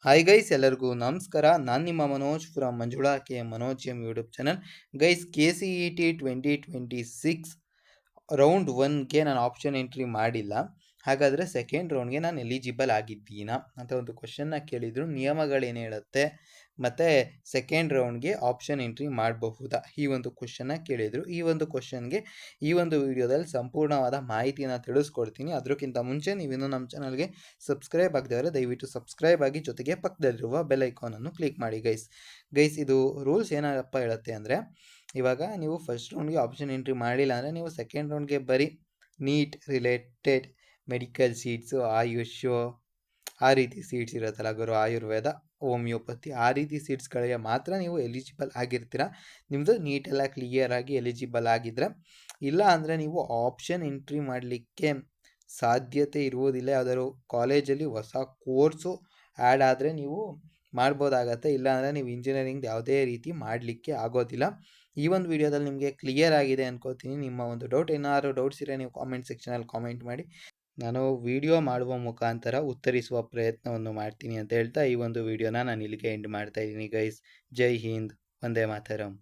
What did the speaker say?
Hi guys, ಎಲ್ಲರಿಗೂ ನಮಸ್ಕಾರ. ನಾನು ನಿಮ್ಮ Manoj from Manjula K Manoj M YouTube channel. Guys, KCET 2026 round 1ಗೆ ನಾನು ಆಪ್ಷನ್ ಎಂಟ್ರಿ ಮಾಡಿಲ್ಲ. ಹಾಗಾದರೆ ಸೆಕೆಂಡ್ ರೌಂಡ್ಗೆ ನಾನು ಎಲಿಜಿಬಲ್ ಆಗಿದ್ದೀನಾ ಅಂತ ಒಂದು ಕ್ವಶನ್ನ ಕೇಳಿದರು. ನಿಯಮಗಳೇನು ಹೇಳುತ್ತೆ ಮತ್ತು ಸೆಕೆಂಡ್ ರೌಂಡ್ಗೆ ಆಪ್ಷನ್ ಎಂಟ್ರಿ ಮಾಡಬಹುದಾ, ಈ ಒಂದು ಕ್ವಶನ್ನ ಕೇಳಿದರು. ಈ ಒಂದು ಕ್ವಶನ್ಗೆ ಈ ಒಂದು ವಿಡಿಯೋದಲ್ಲಿ ಸಂಪೂರ್ಣವಾದ ಮಾಹಿತಿಯನ್ನು ತಿಳಿಸ್ಕೊಡ್ತೀನಿ. ಅದಕ್ಕಿಂತ ಮುಂಚೆ ನೀವಿನ್ನೂ ನಮ್ಮ ಚಾನಲ್ಗೆ ಸಬ್ಸ್ಕ್ರೈಬ್ ಆಗದವರೆ ದಯವಿಟ್ಟು ಸಬ್ಸ್ಕ್ರೈಬ್ ಆಗಿ, ಜೊತೆಗೆ ಪಕ್ಕದಲ್ಲಿರುವ ಬೆಲ್ ಐಕಾನನ್ನು ಕ್ಲಿಕ್ ಮಾಡಿ. ಗೈಸ್ ಇದು ರೂಲ್ಸ್ ಏನಪ್ಪ ಹೇಳುತ್ತೆ ಅಂದರೆ, ಇವಾಗ ನೀವು ಫಸ್ಟ್ ರೌಂಡ್ಗೆ ಆಪ್ಷನ್ ಎಂಟ್ರಿ ಮಾಡಿಲ್ಲ ಅಂದರೆ ನೀವು ಸೆಕೆಂಡ್ ರೌಂಡ್ಗೆ ಬರೀ neat related medical seats, Ayush, ಆ ರೀತಿ ಸೀಟ್ಸ್ ಇರುತ್ತಲ್ಲ, ಗುರು ಆಯುರ್ವೇದ, ಹೋಮಿಯೋಪತಿ, ಆ ರೀತಿ ಸೀಟ್ಸ್ಗಳಿಗೆ ಮಾತ್ರ ನೀವು ಎಲಿಜಿಬಲ್ ಆಗಿರ್ತೀರ. ನಿಮ್ಮದು ನೀಟೆಲ್ಲ ಕ್ಲಿಯರಾಗಿ ಎಲಿಜಿಬಲ್ ಆಗಿದ್ದರೆ. ಇಲ್ಲ ಅಂದರೆ ನೀವು ಆಪ್ಷನ್ ಎಂಟ್ರಿ ಮಾಡಲಿಕ್ಕೆ ಸಾಧ್ಯತೆ ಇರುವುದಿಲ್ಲ. ಯಾವ್ದಾದ್ರು ಕಾಲೇಜಲ್ಲಿ ಹೊಸ ಕೋರ್ಸು ಆ್ಯಡ್ ಆದರೆ ನೀವು ಮಾಡ್ಬೋದಾಗತ್ತೆ. ಇಲ್ಲಾಂದರೆ ನೀವು ಇಂಜಿನಿಯರಿಂಗ್ ಯಾವುದೇ ರೀತಿ ಮಾಡಲಿಕ್ಕೆ ಆಗೋದಿಲ್ಲ. ಈ ಒಂದು ವಿಡಿಯೋದಲ್ಲಿ ನಿಮಗೆ ಕ್ಲಿಯರ್ ಆಗಿದೆ ಅನ್ಕೋತೀನಿ. ನಿಮ್ಮ ಒಂದು ಏನಾದ್ರು ಡೌಟ್ಸ್ ಇದ್ದರೆ ನೀವು ಕಾಮೆಂಟ್ ಸೆಕ್ಷನಲ್ಲಿ ಕಾಮೆಂಟ್ ಮಾಡಿ. ನಾನು ವಿಡಿಯೋ ಮಾಡುವ ಮುಖಾಂತರ ಉತ್ತರಿಸುವ ಪ್ರಯತ್ನವನ್ನು ಮಾಡ್ತೀನಿ ಅಂತ ಹೇಳ್ತಾ ಈ ಒಂದು ವಿಡಿಯೋನ ನಾನು ಇಲ್ಲಿಗೆ ಎಂಡ್ ಮಾಡ್ತಾ ಇದ್ದೀನಿ ಗೈಸ್. ಜೈ ಹಿಂದ್, ವಂದೇ ಮಾತರಂ.